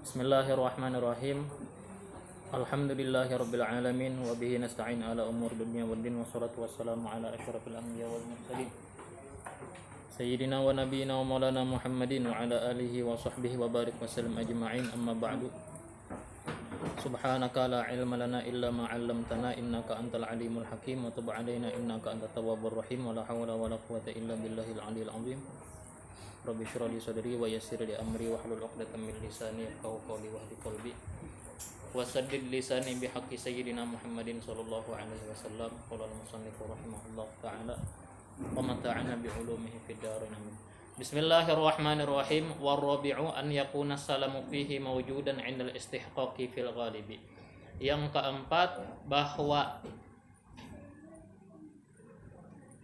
Bismillahirrahmanirrahim. Alhamdulillahirabbil alamin wa bihi nasta'in ala umur dunya waddin wassalatu wassalamu ala asyrafil anbiya wal mursalin sayyidina wa nabiyyina wa maulana Muhammadin wa ala alihi wa sahbihi wa barik wa sallam ajma'in, amma ba'du. Subhanaka la ilma lana illa ma 'allamtana innaka antal alimul hakim wa tub 'alaina innaka antat tawwabur rahim wa la hawla wa la quwwata illa billahil 'aliyyil 'azim. Rabbi shrah li sadri wa yassir li amri wahlul 'uqdatam min lisani yafqahu qawli wahdi qalbi wa saddid lisani bihaqqi sayyidina Muhammadin sallallahu alaihi wasallam. Qala al-musannif rahimahullah ta'ala wa mata'ana bi ulumihi fid darin amin. Bismillahirrahmanirrahim. Warabi'u an yakuna salamu fihi mawjudan 'inda al-istihqaqi fil ghalibi. Yang keempat, bahwa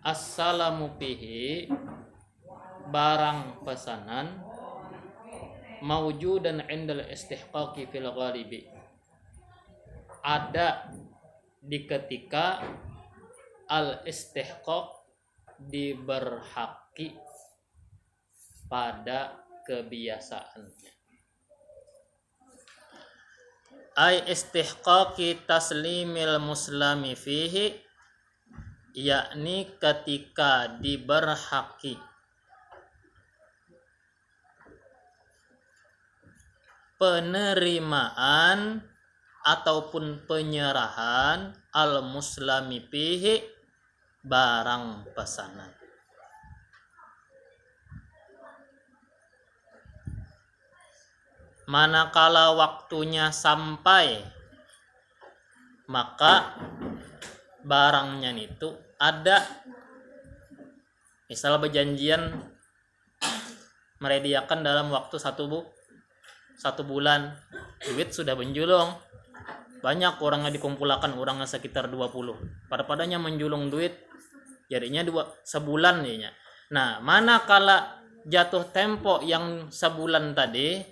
as-salamu fihi, barang pesanan, mawjudan 'inda al-istihqaqi fil ghalibi, ada di ketika al-istihqaq, diberhaki pada kebiasaannya. Ai istihqaqi taslimil muslimi fihi, yakni ketika diberhaki penerimaan ataupun penyerahan al-muslimi fihi, barang pesanan. Manakala waktunya sampai, maka barangnya itu ada. Misal berjanjian merediakan dalam waktu satu bulan, duit sudah menjulung, banyak orangnya dikumpulkan, orangnya sekitar 20, pada-padanya menjulung duit, jadinya sebulan jadinya. Nah, manakala jatuh tempo yang sebulan tadi,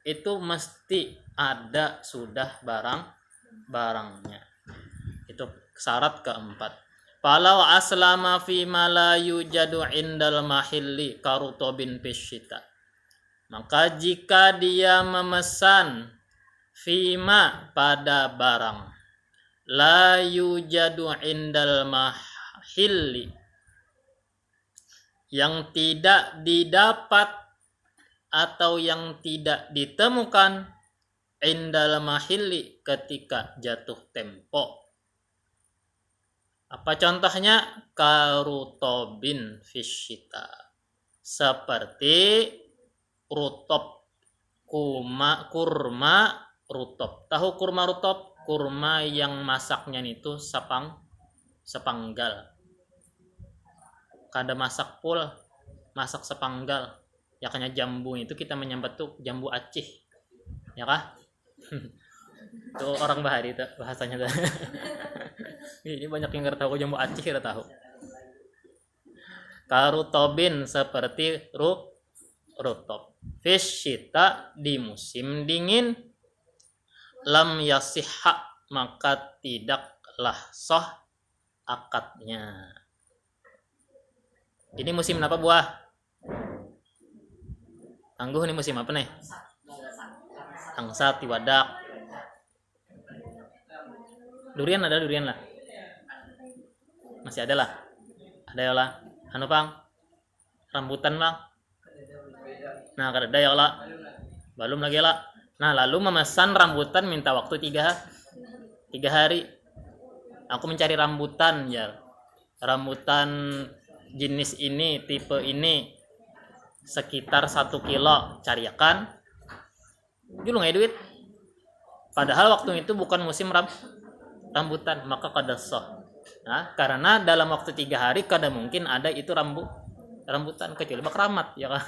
itu mesti ada sudah barangnya. Itu syarat keempat. Falau aslama fi ma la yujadu indal mahilli karutobin fisyita, maka jika dia memesan fima, pada barang, la yujadu indal mahilli, yang tidak didapat atau yang tidak ditemukan, indal mahilli, ketika jatuh tempo. Apa contohnya? Karutobin fisyita, seperti rutob, kurma rutob. Tahu kurma rutob? Kurma yang masaknya itu sepanggal. Kada masak pul, masak sepanggal. Ya kanya jambu itu kita menyambat tuh jambu Aceh. Ya kah? Itu orang Bahari itu bahasanya tuh. Ini banyak yang enggak tahu jambu Aceh, enggak tahu. Karutobin, seperti rutob. Fisyita, di musim dingin. Lam yasihha, maka tidaklah sah akadnya. Ini musim apa buah? Tangguh, ini musim apa nih? Angsa, tiwadak. Durian ada, durian lah. Masih ada lah. Ada ya lah. Anu pang? Rambutan bang. Nah, kada ada ya lah. Belum lagi lah. Nah, lalu memesan rambutan, minta waktu 3 hari. Aku mencari rambutan ya. Rambutan jenis ini, tipe ini, sekitar 1 kilo. Cariakan. Julung ya duit. Padahal waktu itu bukan musim rambutan, maka kada sah. Nah, karena dalam waktu 3 hari kada mungkin ada itu rambutan, kecuali bakramat ya kan.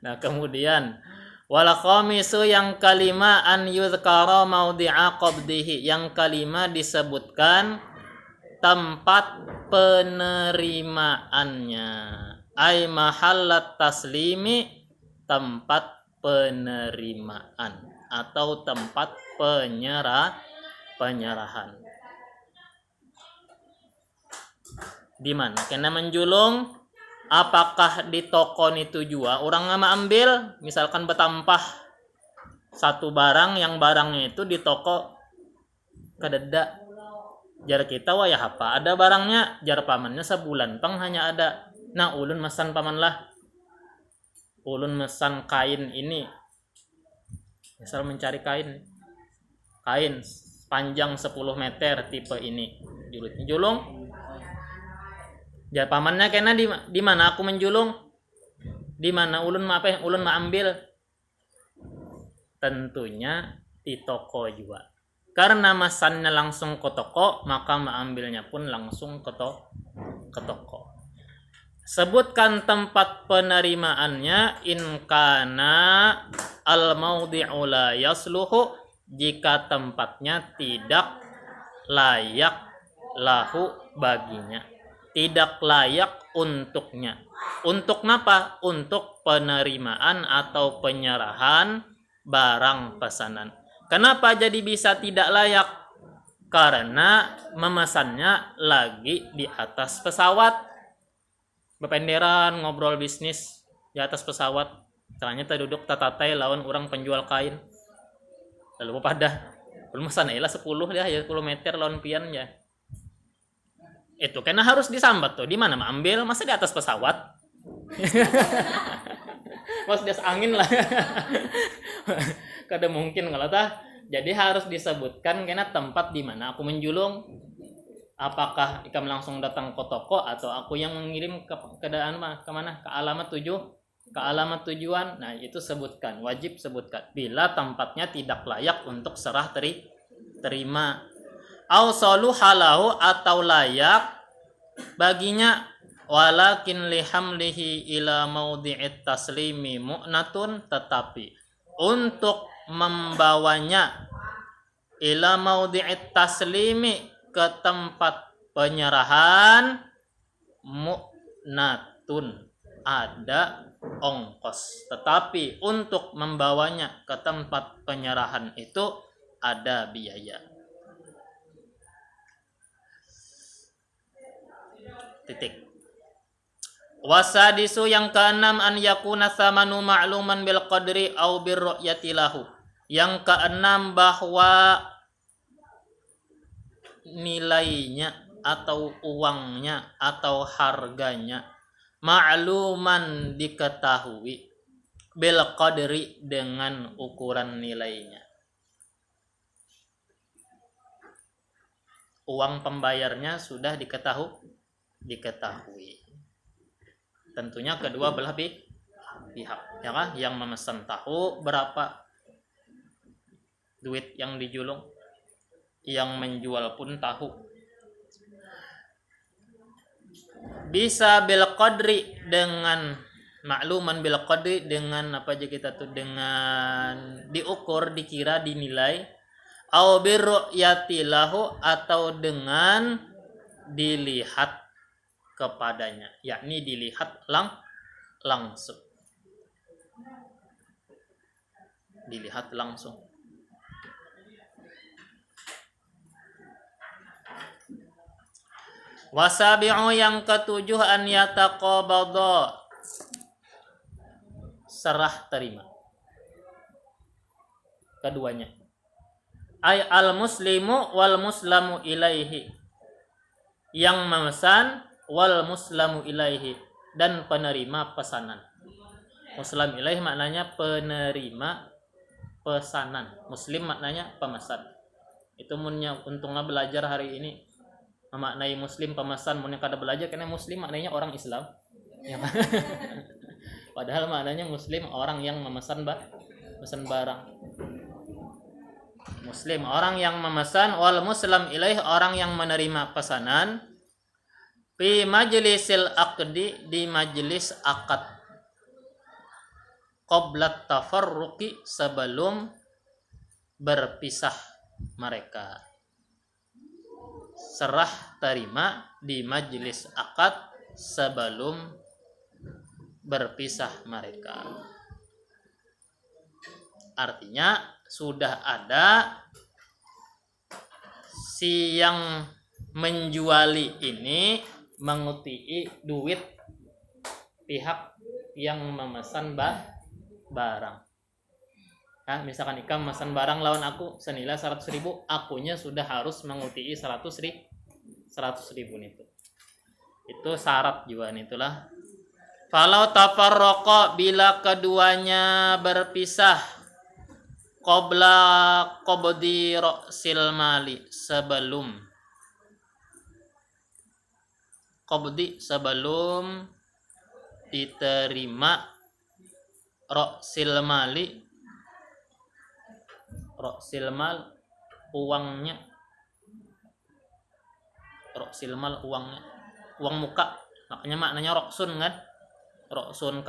Nah, kemudian wal khamisu, yang kelima, an yuzkara maudhi'a qabdihi, yang kelima disebutkan tempat penerimaannya. Ai mahallat taslimi, tempat penerimaan atau tempat penyerahan. Di mana kena menjulung? Apakah di toko itu juga orang ngama ambil, misalkan betampah satu barang yang barangnya itu di toko kadeda jar kita wah ya apa ada barangnya jar pamannya sebulan pang hanya ada. Nah ulun mesan paman lah, ulun mesan kain ini, misal mencari kain panjang 10 meter tipe ini julung jar pamannya kena di mana aku menjulung, di mana ulun ma ambil, tentunya di toko juga. Karena mesannya langsung ke toko, maka mengambilnya pun langsung ke toko. Sebutkan tempat penerimaannya in kana al maudhi'u la yasluhu, jika tempatnya tidak layak lahu baginya, tidak layak untuknya. Untuk apa? Untuk penerimaan atau penyerahan barang pesanan. Kenapa jadi bisa tidak layak? Karena memesannya lagi di atas pesawat. Bependeran ngobrol bisnis di atas pesawat. Ternyata duduk tatatai lawan orang penjual kain. Lalu pada belum mesan lah 10 dia ya 10 meter lawan pian ya. Itu karena harus disambat tuh. Di mana ambil? Masa di atas pesawat? Mas des angin lah. Kada mungkin kalau tah. Jadi harus disebutkan karena tempat di mana aku menjulung. Apakah ikam langsung datang ke toko atau aku yang mengirim ke mana? Ke alamat tujuan. Nah, itu sebutkan, wajib sebutkan. Bila tempatnya tidak layak untuk serah terima. Au saluhalahu, atau layak baginya, walakin lihamlihi ila maudhi'it taslimi mu'natun, tetapi untuk membawanya ila maudhi'it taslimi, ke tempat penyerahan, mu'natun, ada ongkos. Tetapi untuk membawanya ke tempat penyerahan itu ada biaya. Titik. Wasadisu, yang keenam, an yakuna thamanu ma'luman bil qadri au bir ru'yati lahu. Yang keenam, bahwa nilainya atau uangnya atau harganya ma'luman, diketahui, bil qadri, dengan ukuran nilainya. Uang pembayarnya sudah diketahui. Tentunya kedua belah pihak, ya kan? Yang memesan tahu berapa duit yang dijulung, yang menjual pun tahu. Bisa bil qadri, dengan makluman bil qadri, dengan apa aja kita tuh, dengan diukur, dikira, dinilai, au bir ru'yati lahu, atau dengan dilihat kepadanya, yakni dilihat langsung. Dilihat langsung. Wasabi'u, yang ketujuh, an yataqabadha, serah terima keduanya. Ay al muslimu wal muslamu ilaihi, yang memesan, wal muslamu ilaihi, dan penerima pesanan. Muslim ilaihi maknanya penerima pesanan, muslim maknanya pemesan. Itu munnya untungnya belajar hari ini memaknai muslim pemesan, munnya kada belajar karena muslim maknanya orang Islam. Ya. Padahal maknanya muslim orang yang memesan barang. Muslim orang yang memesan, wal muslim ilaih, orang yang menerima pesanan, fi majlisil aqdi, di majlis akad, qablat tafarruqi, sebelum berpisah mereka. Serah terima di majlis akad sebelum berpisah mereka. Artinya sudah ada si yang menjuali ini mengutii duit pihak yang memesan barang. Nah, misalkan Ikam memesan barang lawan aku senilai 100.000, akunya sudah harus mengutii 100.000 itu. Itu syarat juga itulah. Falau tafarraqa, bila keduanya berpisah, qabla qabdi ra'sil mali, sebelum diterima ra'sil mali, ra'sil mal uangnya, ra'sil mal uangnya, uang muka, maknanya roksun kan, roksun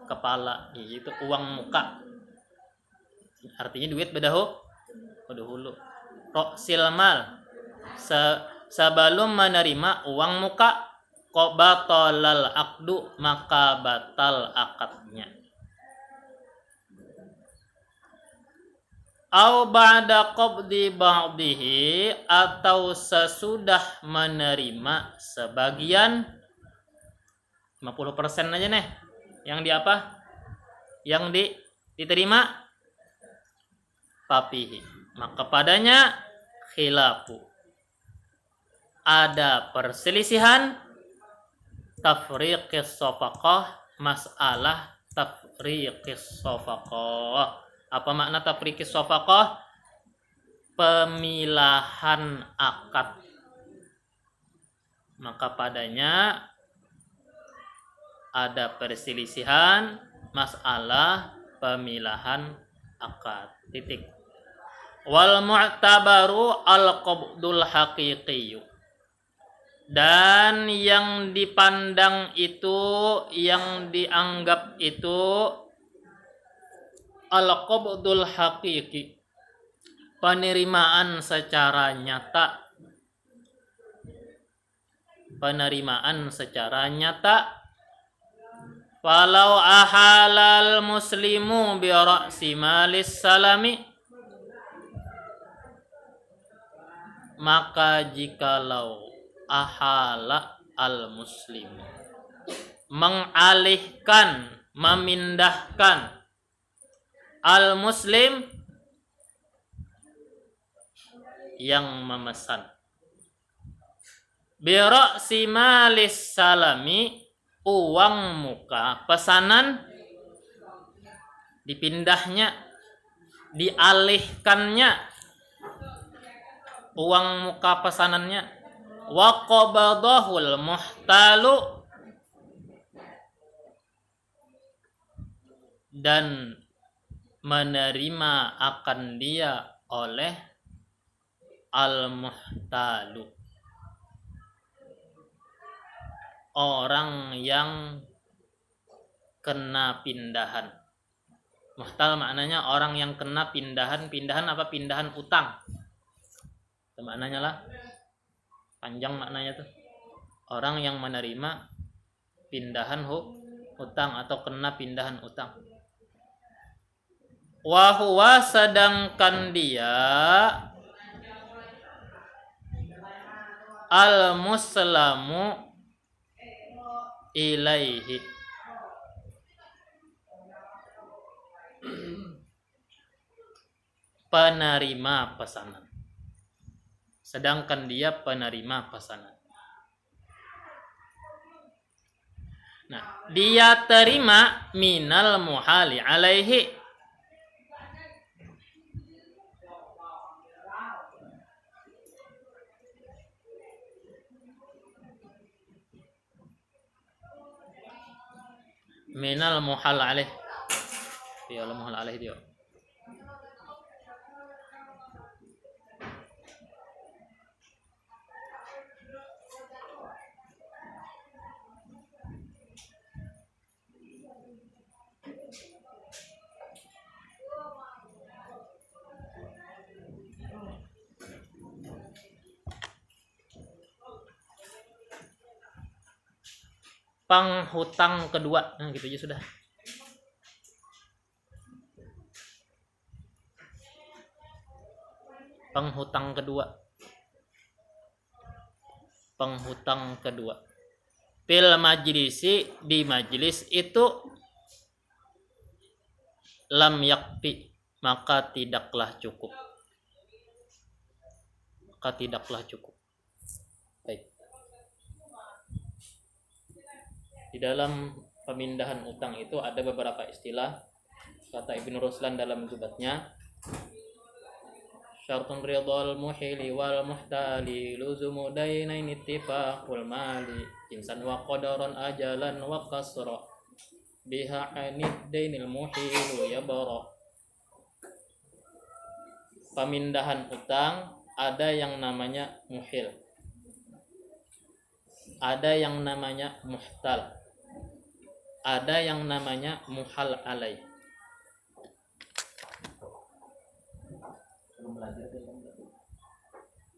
kepala, itu uang muka, artinya duit bedahulu. Ra'sil mal, sebelum menerima uang muka, qabatalal aqdu, maka batal akadnya. Au ba'da qabdi ba'dihi, atau sesudah menerima sebagian, 50% aja nih yang di apa? Yang diterima, papihi, maka padanya khilafu, ada perselisihan, tafriqis shafaqah, masalah tafriqis shafaqah. Apa makna tafriqis shafaqah? Pemilahan akad. Maka padanya ada perselisihan masalah pemilahan akad. Titik. Wal mu'tabaru al-qabdul haqiqiyyu. Dan yang dipandang itu, yang dianggap itu al-qabdul haqiqi, penerimaan secara nyata. Penerimaan secara nyata. Falau ahalal muslimu bi ra'si malis salami, maka jikalau ahala al muslimu, mengalihkan, memindahkan al muslim yang memesan, bi ra'si malis salami, uang muka pesanan, dipindahnya, dialihkannya uang muka pesanannya, wa qabadahul muhtalu, dan menerima akan dia oleh al-muhtalu, orang yang kena pindahan. Muhtal maknanya orang yang kena pindahan. Pindahan apa? Pindahan utang. Itu maknanya lah. Panjang maknanya tuh. Orang yang menerima pindahan utang atau kena pindahan utang. Wahuwa, sedangkan dia al-muslamu ilaihi, penerima pesanan. Sedangkan dia penerima pesanan. Nah, dia terima minal muhali alaihi, minal muhal alaih. Ya Allah, muhal alaih dia. Penghutang kedua, nah gitu aja sudah. Penghutang kedua. Penghutang kedua. Fil majlisi, di majlis itu, lam yakfi, maka tidaklah cukup. Baik. Di dalam pemindahan utang itu ada beberapa istilah. Kata Ibnu Ruslan dalam zubatnya, syartun ridhal muhili wal muhtali luzumu dainain ittifaqul mali insan wa qadaran ajalan wa qasra biha anid dainil muhilu yabara. Pemindahan utang ada yang namanya muhil, ada yang namanya muhtal, ada yang namanya muhal alai.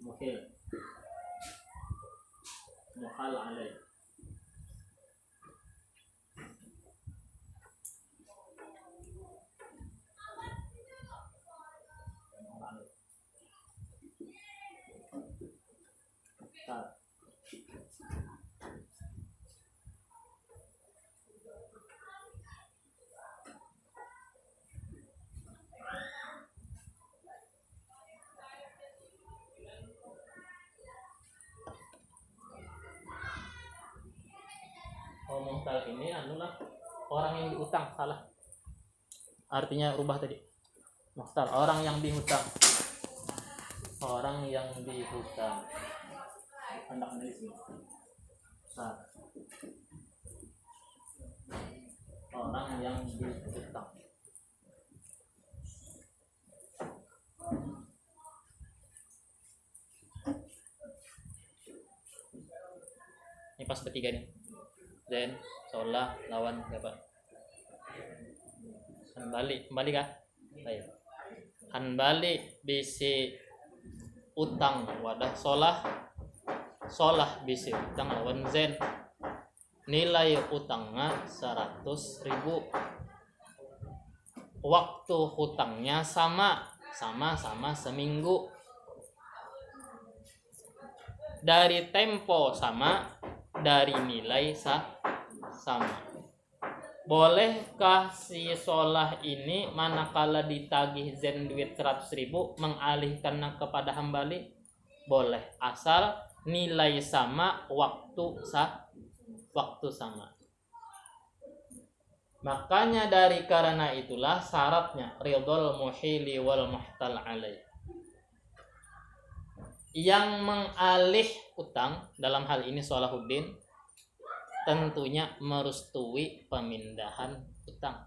Muhil, muhal alai. Muhtal ini anulah orang yang diutang, salah. Artinya rubah tadi. Muhtal orang yang dihutang. Orang yang dihutang. Hendak menulis ini. Orang yang dihutang. Ini pas ketiga nih. Zen, sholah, lawan apa? Hanbali kah? Baik. Hanbali bisi utang wadah sholah bisi utang lawan zen. Nilai utangnya 100.000. Waktu hutangnya sama seminggu. Dari tempo sama, dari nilai sama. Bolehkah si sholah ini manakala ditagih zen duit 100.000 mengalihkannya kepada hambali? Boleh, asal nilai sama, waktu sama. Makanya dari karena itulah syaratnya ridhal muhili wal muhtal alai. Yang mengalih utang dalam hal ini Sholahuddin tentunya merestui pemindahan utang.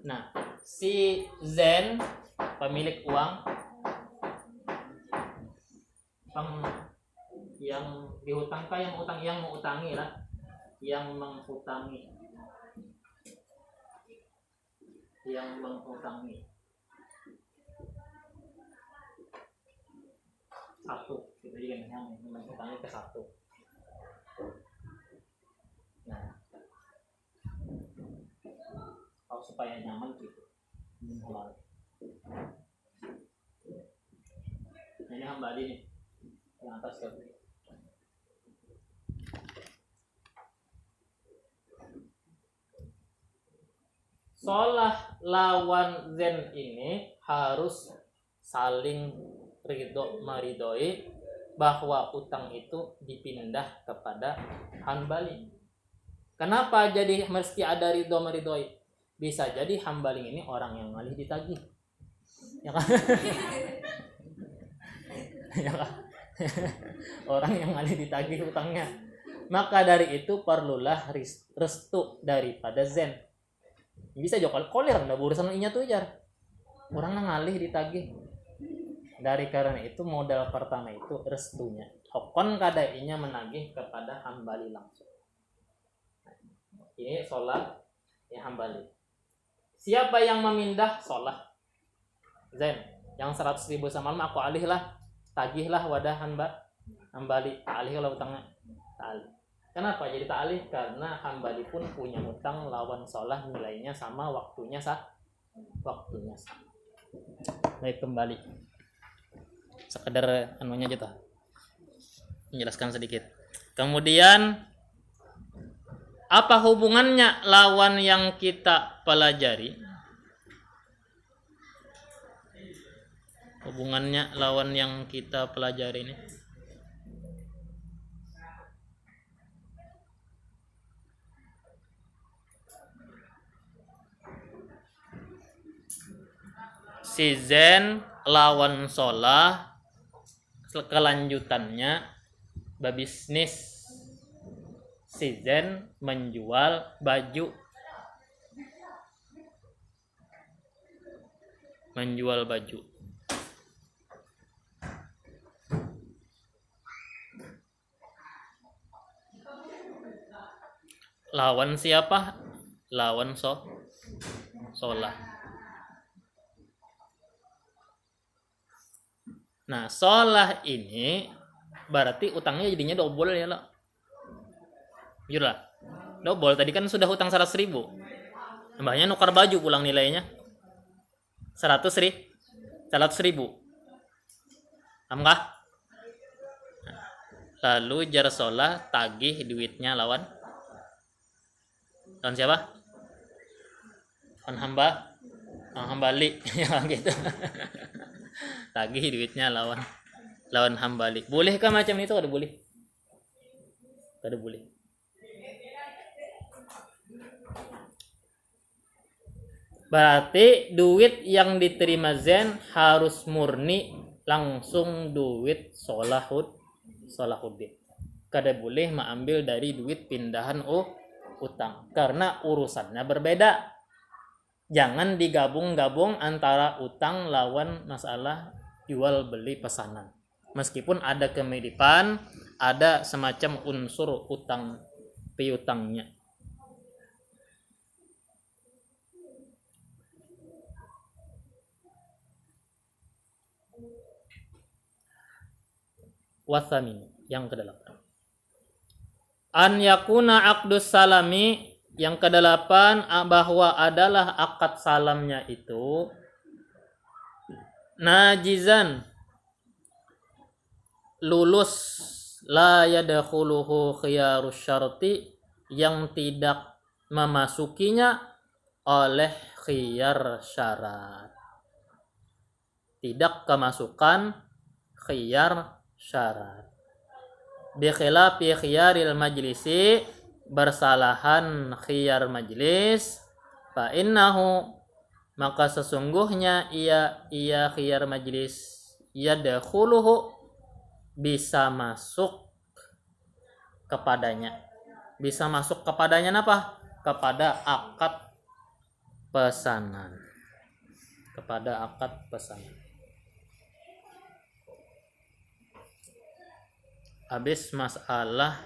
Nah, si Zen pemilik uang yang dihutangkan, yang mengutangi lah, yang mengutangi satu, kita juga yang mengutangi ke satu. Nah, kalau supaya nyaman gitu. Nah, ini hambali nih, yang atas ke sholah lawan zen ini harus saling ridho meridhoi bahwa utang itu dipindah kepada Hanbali. Kenapa jadi mesti ada ridho meridhoi? Bisa jadi Hanbali ini orang yang ngalih ditagih, ya kan? Ya kan? Orang yang ngalih ditagih utangnya. Maka dari itu perlulah restu daripada zen. Bisa juga kolir nggak urusan inya tuh jar. Orang ngalih ditagih. Dari karena itu modal pertama itu restunya. Hokon kadainya menagih kepada Hambali langsung. Ini sholat ya Hambali. Siapa yang memindah sholat? Zen. Yang 100.000 semalam aku alih lah. Tagihlah wadah Hambali. Alih lah utangnya. Alih. Kenapa jadi ta'alih? Karena Hambali pun punya utang lawan sholat, nilainya sama, waktunya sama. Baik, kembali. Sekedar anunya aja tuh. Menjelaskan sedikit. Kemudian apa hubungannya lawan yang kita pelajari hubungannya lawan yang kita pelajari ini? Si Zen lawan Solah kelanjutannya berbisnis. Si Zen menjual baju. Lawan siapa? Lawan Solah. Nah, Solah ini berarti utangnya jadinya double ya lo. Jujur lah. Double, tadi kan sudah utang 100.000. Mbahnya nukar baju pulang nilainya 100.000. Paham kah? Lalu jar Solah tagih duitnya lawan siapa? Hambali ya gitu. Tagih duitnya lawan Hambali. Bolehkah macam itu? Ada boleh. Berarti duit yang diterima Zen harus murni langsung duit Solahuddin. Kada boleh mengambil dari duit pindahan utang karena urusannya berbeda. Jangan digabung-gabung antara utang lawan masalah jual beli pesanan. Meskipun ada kemiripan, ada semacam unsur utang piutangnya. Wasamin yang ke-8. An yakuna aqdus salami, yang ke-8 bahwa adalah akad salamnya itu najizan, lulus, la yadkhuluhu khiyarus syarti, yang tidak memasukinya oleh khiyar syarat. Tidak kemasukan khiyar syarat. Bi khilafi khiyaril majlisi, bersalahan khiyar majlis, fa innahu, maka sesungguhnya ia khiyar majlis yadkhuluhu, bisa masuk kepadanya. Bisa masuk kepadanya apa? Kepada akad pesanan. Habis masalah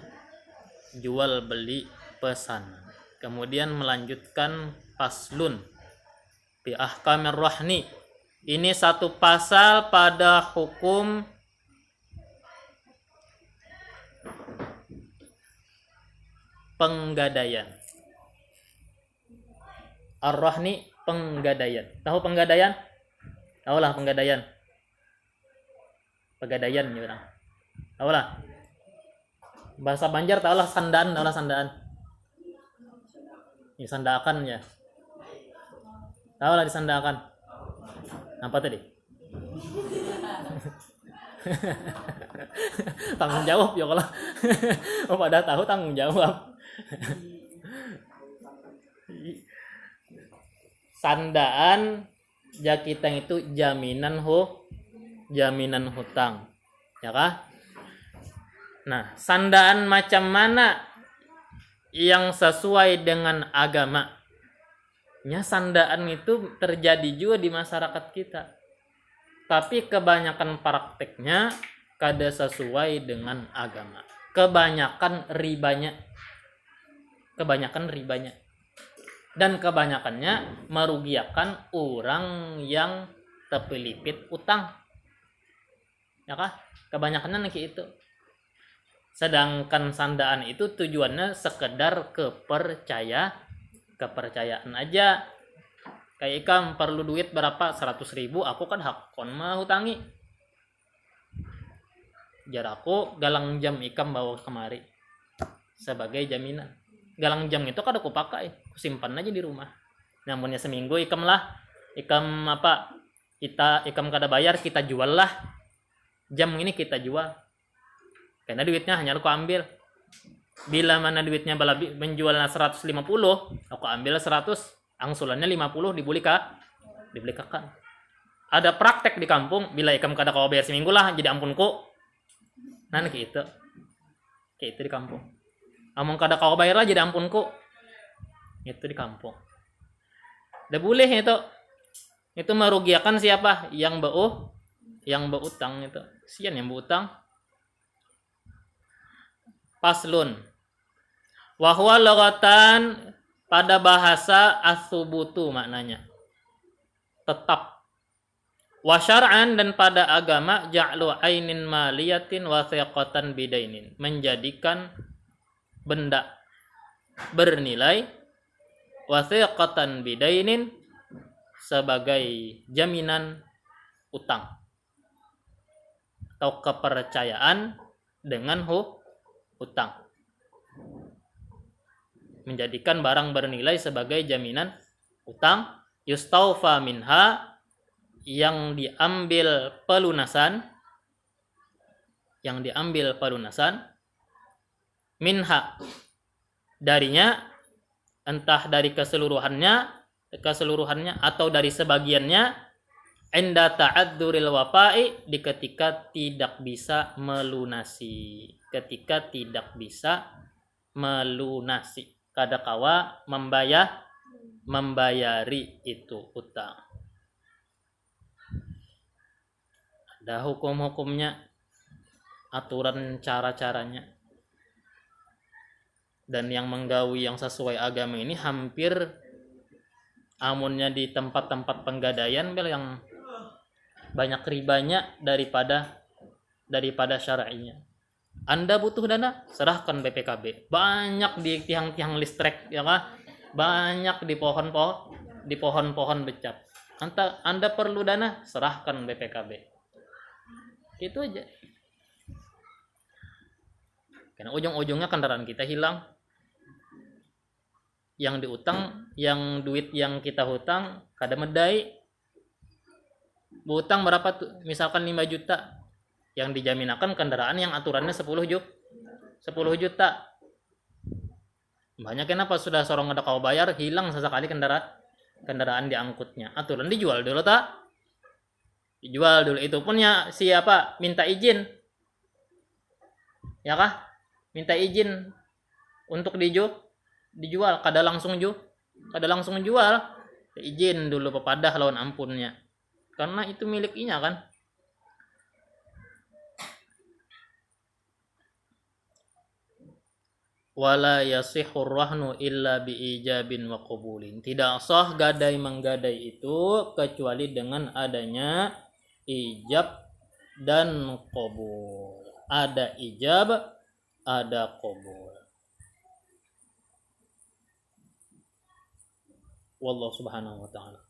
jual beli pesanan. Kemudian melanjutkan paslun bi ahkamir rahni. Ini satu pasal pada hukum penggadaian. Ar-rahni, penggadaian. Tahu penggadaian? Tahulah penggadaian. Pegadaian ya orang. Tahulah. Bahasa Banjar tahulah sandaan. Ya, sandakan ya. Tahulah disandakan. Apa tadi? Tanggung jawab ya kalau. Oh, pada tahu tanggung jawab. Sandaan jakitang itu jaminan hutang. Ya kah? Nah, sandaan macam mana yang sesuai dengan agama? Ya, sandaan itu terjadi juga di masyarakat kita. Tapi kebanyakan prakteknya kada sesuai dengan agama. Kebanyakan ribanya. Dan kebanyakannya merugikan orang yang terpelipit utang. Ya kah? Kebanyakannya kayak itu. Sedangkan sandaan itu tujuannya sekedar kepercayaan aja. Kayak ikam perlu duit berapa? 100.000, aku kan hak kon mah hutangi. Jar aku galang jam ikam bawa kemari sebagai jaminan. Galang jam itu kada aku pakai, aku simpan aja di rumah. Namunnya seminggu ikam kita ikam kada bayar, kita jual lah. Jam ini kita jual. Karena duitnya hanya aku ambil. Bila mana duitnya menjualnya 150, aku ambil 100, angsulannya 50 dibulikakan. Ada praktek di kampung, bila ikam kada kau bayar seminggu lah, jadi ampunku. Nah, kayak itu di kampung. Among kada kau bayar lah, jadi ampunku. Itu di kampung. Dah boleh itu. Itu merugikan siapa? Yang berutang itu. Sian yang berutang. Paslun. Wa huwa lughatan, pada bahasa as-subutu maknanya. Tetap. Wa syar'an, dan pada agama ja'lu ainin maliyatin wa thiqatan bidainin. Menjadikan benda bernilai wa thiqatan bidainin sebagai jaminan utang atau kepercayaan dengan utang. Menjadikan barang bernilai sebagai jaminan utang, yustaufa minha, yang diambil pelunasan, minha, darinya, entah dari keseluruhannya atau dari sebagiannya, inda ta'adzuril wafa'i, di ketika tidak bisa melunasi. Kada kawa membayari itu utang. Ada hukum-hukumnya, aturan cara-caranya. Dan yang menggawi yang sesuai agama ini hampir amunnya di tempat-tempat penggadaian yang banyak ribanya daripada syar'inya. Anda butuh dana, serahkan BPKB. Banyak di tiang-tiang listrik, ya kah? Banyak di pohon-pohon becak. Anda perlu dana, serahkan BPKB. Itu aja. Karena ujung-ujungnya kendaraan kita hilang. Yang diutang, yang duit yang kita hutang kada medai. Berutang berapa tuh? Misalkan 5 juta. Yang dijaminakan kendaraan yang aturannya 10 juta. Banyak kenapa sudah sorong ada kau bayar, hilang sesekali kendaraan diangkutnya. Aturan dijual dulu tak? Dijual dulu. Itu pun ya siapa? Minta izin. Ya kah? Minta izin untuk dijual. Kada langsung jual. Izin dulu pepadah lawan ampunnya. Karena itu miliknya kan. Wala yasihur rahnu illa biijabin wa qabulin. Tidak sah gadai menggadai itu kecuali dengan adanya ijab dan qabul. Ada ijab, ada qabul. Wallahu subhanahu wa ta'ala.